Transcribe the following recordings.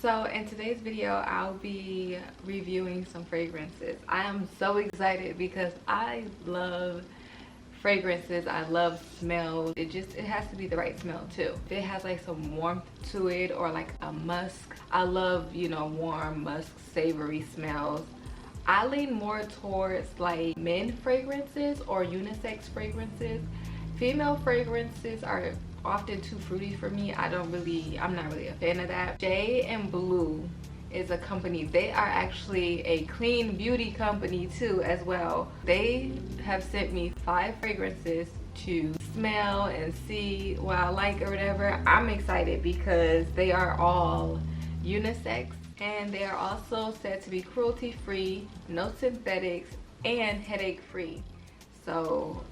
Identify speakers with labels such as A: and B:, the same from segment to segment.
A: So in today's video, I'll be reviewing some fragrances. I am so excited because I love fragrances. I love smells. It has to be the right smell too. If it has like some warmth to it or like a musk. I love, you know, warm musk savory smells. I lean more towards like men fragrances or unisex fragrances. Female fragrances are often too fruity for me. I'm not really a fan of that. Shay and Blue is a company. They are actually a clean beauty company too as well. They have sent me 5 fragrances to smell and see what I like or whatever. I'm excited because they are all unisex and they are also said to be cruelty free, no synthetics, and headache free. So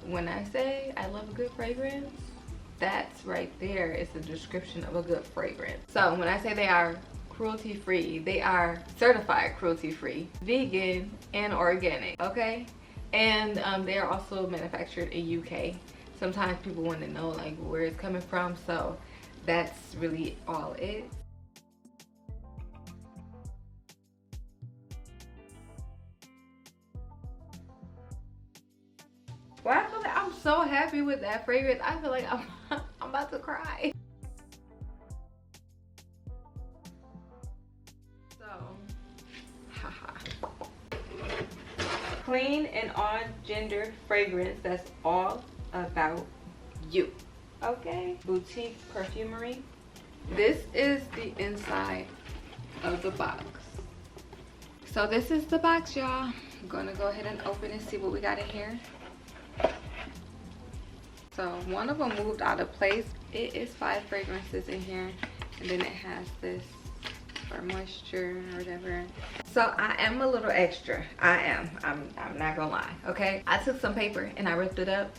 A: when I say I love a good fragrance, that's right there is the description of a good fragrance. So when I say they are cruelty free, they are certified cruelty free, vegan, and organic, okay? And they are also manufactured in UK. Sometimes people want to know like where it's coming from, so that's really all it. Well, I feel like I'm so happy with that fragrance. I feel like I'm about to cry. So, haha. Clean and on gender fragrance that's all about you. Okay? Boutique perfumery. This is the inside of the box. So this is the box, y'all. I'm gonna go ahead and open and see what we got in here. So one of them moved out of place. It is 5 fragrances in here, and then it has this for moisture or whatever. So I am a little extra. I'm not gonna lie, okay? I took some paper and I ripped it up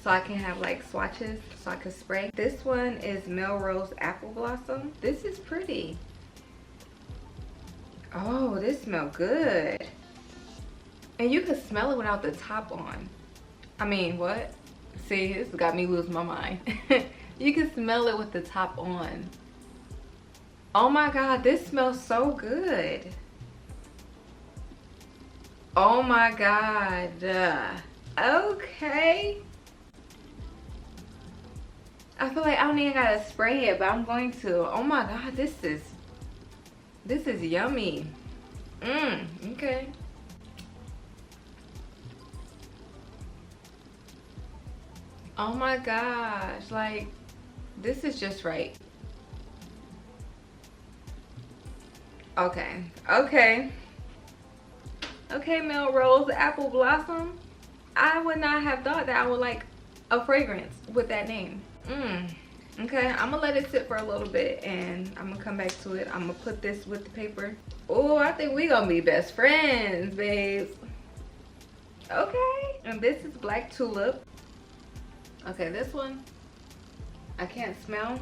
A: so I can have like swatches so I can spray. This one is Melrose Apple Blossom. This is pretty. Oh, this smells good. And you can smell it without the top on. I mean, what? See, this got me losing my mind. You can smell it with the top on. Oh my god, this smells so good. Oh my god. Okay. I feel like I don't even gotta spray it, but I'm going to. Oh my god, this is yummy. Okay. Oh my gosh, like this is just right. Okay, Melrose Apple Blossom. I would not have thought that I would like a fragrance with that name. Okay, I'm gonna let it sit for a little bit and I'm gonna come back to it. I'm gonna put this with the paper. Oh, I think we gonna be best friends, babes. Okay, and this is Black Tulip. Okay, this one I can't smell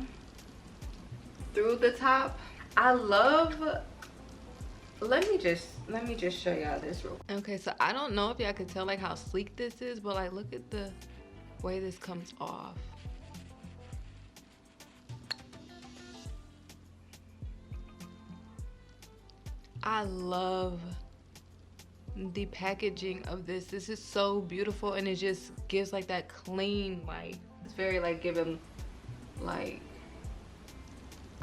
A: through the top. I love, let me just show y'all this real quick. Okay, so I don't know if y'all can tell like how sleek this is, but like look at the way this comes off. I love the packaging of this. This is so beautiful and it just gives like that clean, like it's very like giving like,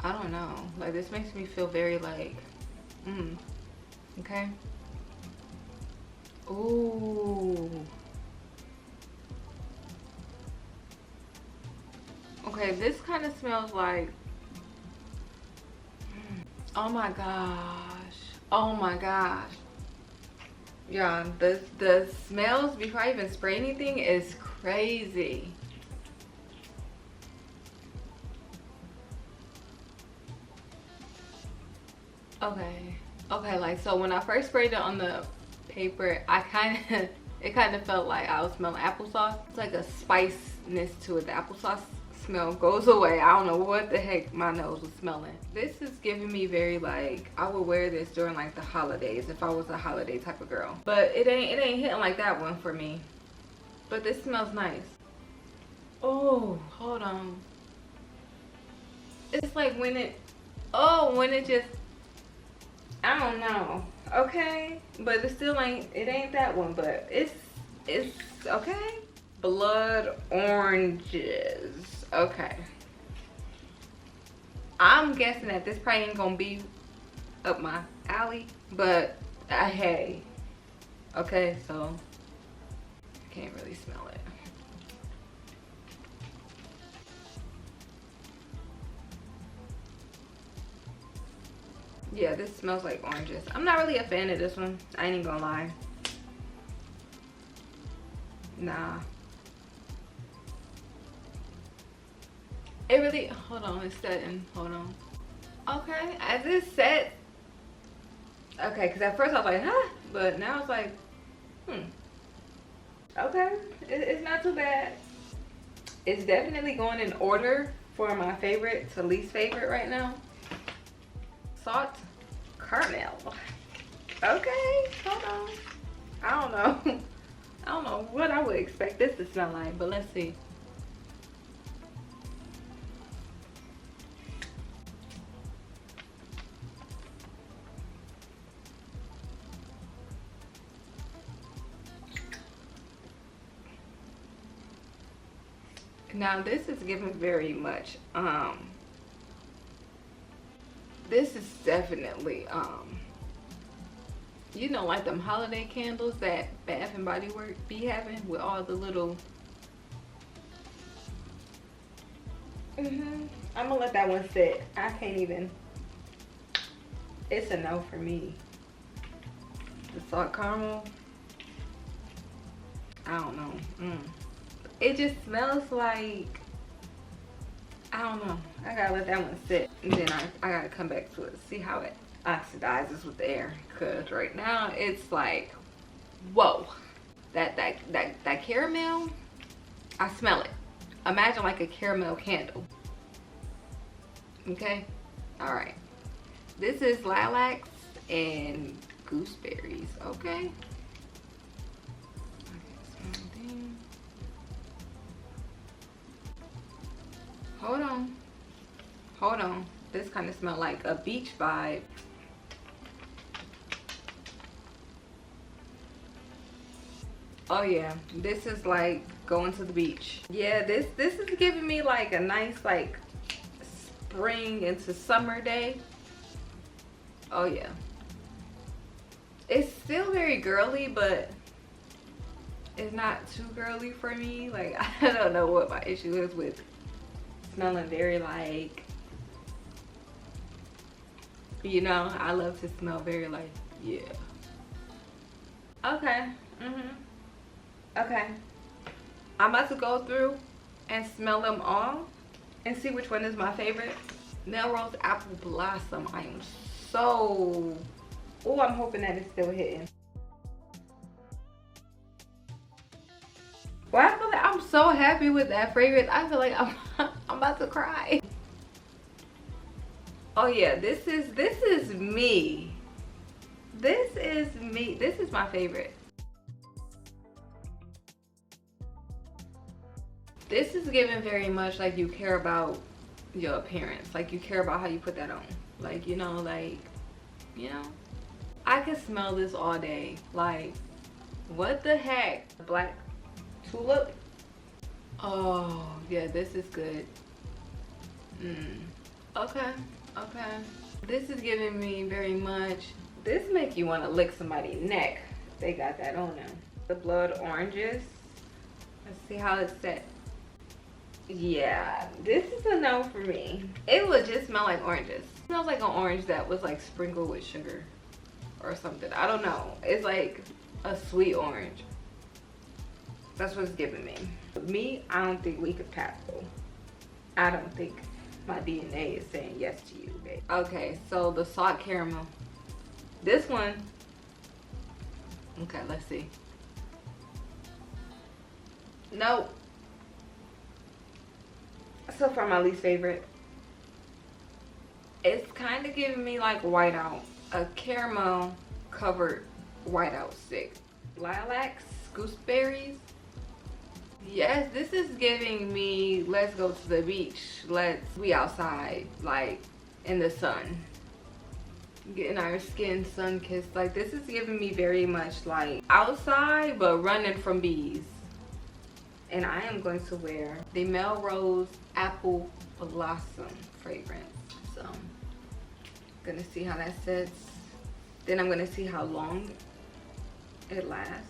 A: I don't know, like this makes me feel very like okay. Ooh, okay, this kind of smells like oh my gosh, oh my gosh. Yeah, the smells before I even spray anything is crazy. Okay, like so when I first sprayed it on the paper, it kind of felt like I was smelling applesauce. It's like a spiciness to it. The applesauce smell goes away. I don't know what the heck my nose was smelling. This is giving me very like, I would wear this during like the holidays if I was a holiday type of girl. But it ain't hitting like that one for me. But this smells nice. Oh, hold on. It's like when it Oh, when it just, I don't know. Okay, but it still ain't, it ain't that one, but it's okay. Blood oranges. Okay. I'm guessing that this probably ain't gonna be up my alley, but hey. Okay, so I can't really smell it. Yeah, this smells like oranges. I'm not really a fan of this one. I ain't even gonna lie. Nah. It really, hold on, it's setting. Hold on. Okay, as it set. Okay, because at first I was like, huh? But now it's like, okay, it's not too bad. It's definitely going in order for my favorite to least favorite right now. Salt caramel. Okay, hold on. I don't know. I don't know what I would expect this to smell like, but let's see. Now this is giving very much this is definitely you know, like them holiday candles that Bath and Body Works be having with all the little I'm gonna let that one sit. I can't even, it's a no for me. The salt caramel, I don't know. It just smells like, I don't know. I gotta let that one sit, and then I gotta come back to it, see how it oxidizes with the air. Cause right now it's like, whoa, that caramel, I smell it. Imagine like a caramel candle. Okay, all right. This is lilacs and gooseberries. Okay. Hold on. This kind of smell like a beach vibe. Oh yeah, this is like going to the beach. Yeah, this is giving me like a nice like spring into summer day. Oh yeah. It's still very girly, but it's not too girly for me. Like, I don't know what my issue is with smelling very like, you know, I love to smell very like, yeah. Okay. Okay. I'm about to go through and smell them all and see which one is my favorite. Melrose Apple Blossom. I am so, oh, I'm hoping that it's still hitting. Well, I feel like I'm so happy with that fragrance. I feel like I'm about to cry. Oh yeah, this is me. This is me. This is my favorite. This is giving very much like you care about your appearance. Like you care about how you put that on. Like, you know, like, you know. I can smell this all day. Like, what the heck? Black tulip. Oh yeah, this is good. Okay. This is giving me very much, this make you want to lick somebody's neck. They got that on them. The blood oranges. Let's see how it's set. Yeah, this is a no for me. It would just smell like oranges. It smells like an orange that was like sprinkled with sugar or something. I don't know. It's like a sweet orange. That's what it's giving me. Me, I don't think we could pass though. I don't think my DNA is saying yes to you, babe. Okay, so the salt caramel. This one, okay, let's see. Nope. So far my least favorite. It's kind of giving me like whiteout. A caramel covered whiteout stick. Lilacs, gooseberries. Yes, this is giving me let's go to the beach. Let's be outside. Like, in the sun, getting our skin sun kissed. Like, this is giving me very much like outside but running from bees. And I am going to wear the Melrose Apple Blossom fragrance. So I'm gonna see how that sits, then I'm gonna see how long it lasts.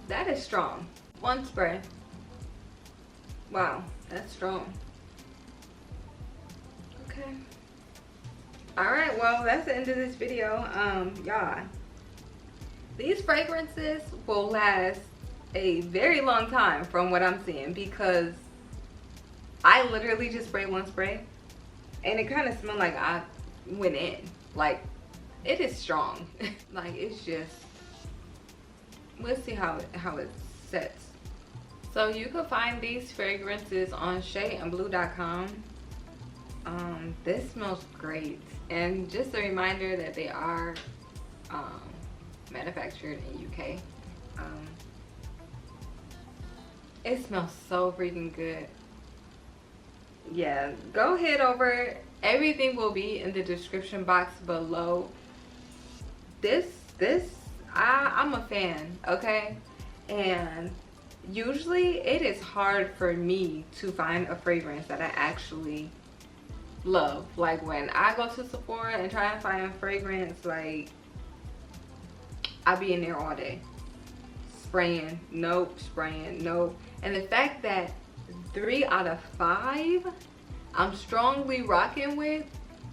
A: That is strong. One spray. Wow, that's strong. Okay. Alright, well, that's the end of this video. Y'all, these fragrances will last a very long time from what I'm seeing, because I literally just sprayed one spray and it kind of smelled like I went in. Like, it is strong. Like, it's just, let's see how it sets. So you can find these fragrances on shayandblue.com. This smells great, and just a reminder that they are manufactured in UK. It smells so freaking good. Yeah, go head over. Everything will be in the description box below. I'm a fan, okay? And usually it is hard for me to find a fragrance that I actually love. Like, when I go to Sephora and try and find a fragrance, like, I be in there all day spraying, nope, spraying, nope. And the fact that 3 out of 5 I'm strongly rocking with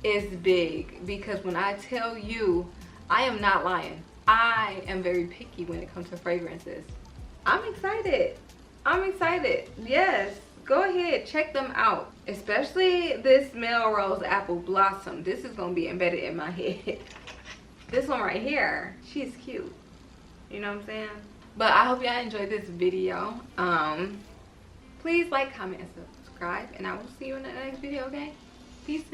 A: is big, because when I tell you, I am not lying. I am very picky when it comes to fragrances. I'm excited. I'm excited. Yes, go ahead, check them out. Especially this Melrose Apple Blossom. This is gonna be embedded in my head. This one right here, she's cute. You know what I'm saying? But I hope y'all enjoyed this video. Please like, comment, and subscribe, and I will see you in the next video, okay? Peace.